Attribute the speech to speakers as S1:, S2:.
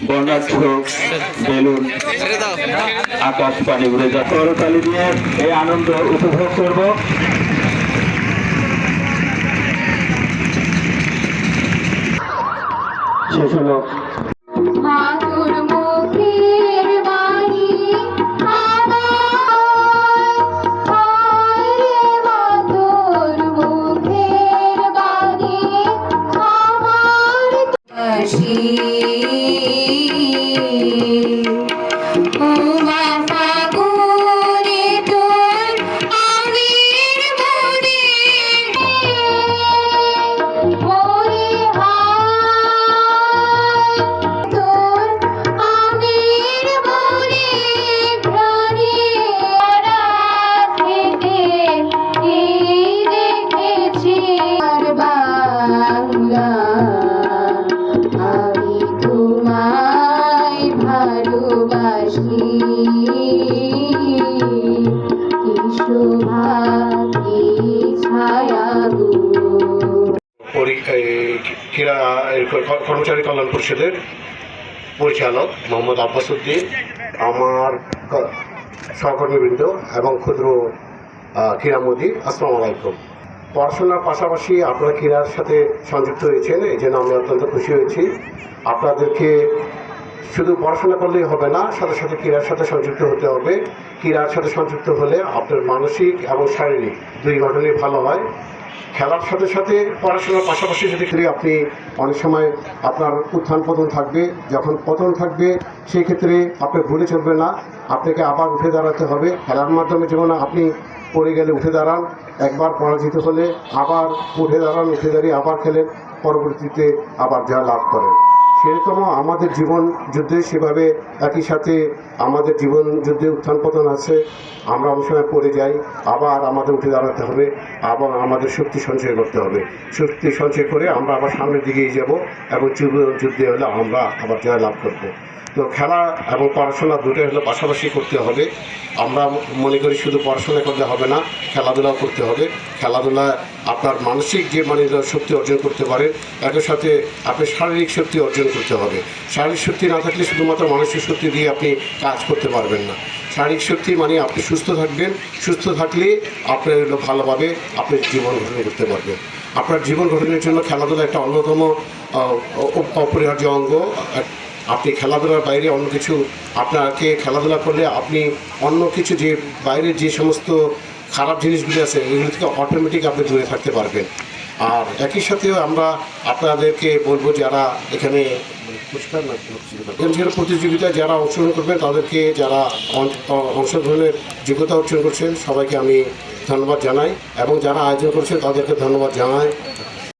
S1: বর্ণাঢ্য বেলুন আকাশ পানি উড়ে যা করতালি দিয়ে এই আনন্দ উপভোগ করব। শেষ হলো
S2: ক্রীড়া কর্মচারী কল্যাণ পরিষদের পরিচালক মোহাম্মদ আব্বাস উদ্দিন, আমার সহকর্মীবৃন্দ এবং ক্ষুদ্র ক্রীড়ামোদী, আসসালামু আলাইকুম। পড়াশোনার পাশাপাশি আপনারা ক্রীড়ার সাথে সংযুক্ত হয়েছেন, এই জন্য আমি অত্যন্ত খুশি হয়েছি। আপনাদেরকে শুধু পড়াশোনা করলেই হবে না, সাথে সাথে ক্রীড়ার সাথে সংযুক্ত হতে হবে। ক্রীড়ার সাথে সংযুক্ত হলে আপনার মানসিক এবং শারীরিক দুই ঘটনাই ভালো হয়। খেলার সাথে সাথে পড়াশোনার পাশাপাশি যদি খেলে আপনি অনেক সময় আপনার উত্থান পতন থাকবে, যখন পতন থাকবে সেই ক্ষেত্রে আপনি ভুলে চলবে না, আপনাকে আবার উঠে দাঁড়াতে হবে। খেলার মাধ্যমে যেমন আপনি পড়ে গেলে উঠে দাঁড়ান, একবার পরাজিত হলে আবার উঠে দাঁড়ান, উঠে দাঁড়িয়ে আবার খেলেন, পরবর্তীতে আবার যা লাভ করেন। সেরকম আমাদের জীবন যুদ্ধে সেভাবে একই সাথে আমাদের জীবন যুদ্ধে উত্থান পতন আছে। আমরা অনেক সময় পড়ে যাই, আবার আমাদের উঠে দাঁড়াতে হবে, আবার আমাদের শক্তি সঞ্চয় করতে হবে। শক্তি সঞ্চয় করে আমরা আবার সামনের দিকে যাব এবং যুদ্ধে হলে আমরা আবার জয় লাভ করবো। তো খেলা এবং পড়াশোনা দুটোই হলো পাশাপাশি করতে হবে। আমরা মনে করি শুধু পড়াশোনা করলে হবে না, খেলাধুলাও করতে হবে। খেলাধুলা আপনার মানসিক যে শক্তি অর্জন করতে পারে, একই সাথে আপনি শারীরিক শক্তি অর্জন করতে হবে। শারীরিক শক্তি না থাকলে শুধুমাত্র মানসিক শক্তি দিয়ে আপনি কাজ করতে পারবেন না। শারীরিক শক্তি মানে আপনি সুস্থ থাকবেন, সুস্থ থাকলে আপনি ভালোভাবে আপনি জীবন গঠন করতে পারবেন। আপনার জীবন গঠনের জন্য খেলাধুলা একটা অন্যতম অপরিহার্য অঙ্গ। আপনি খেলাধুলার বাইরে অন্য কিছু আপনাকে খেলাধুলা করলে আপনি অন্য কিছু যে বাইরের যে সমস্ত খারাপ জিনিসগুলি আছে এগুলো থেকে অটোমেটিক আপনি দূরে থাকতে পারবেন। আর একই সাথেও আমরা আপনাদেরকে বলবো, যারা এখানে প্রতিযোগিতায় যারা অংশগ্রহণ করবেন তাদেরকে, যারা অংশগ্রহণের যোগ্যতা অর্জন করছেন সবাইকে আমি ধন্যবাদ জানাই, এবং যারা আয়োজন করছেন তাদেরকে ধন্যবাদ জানাই।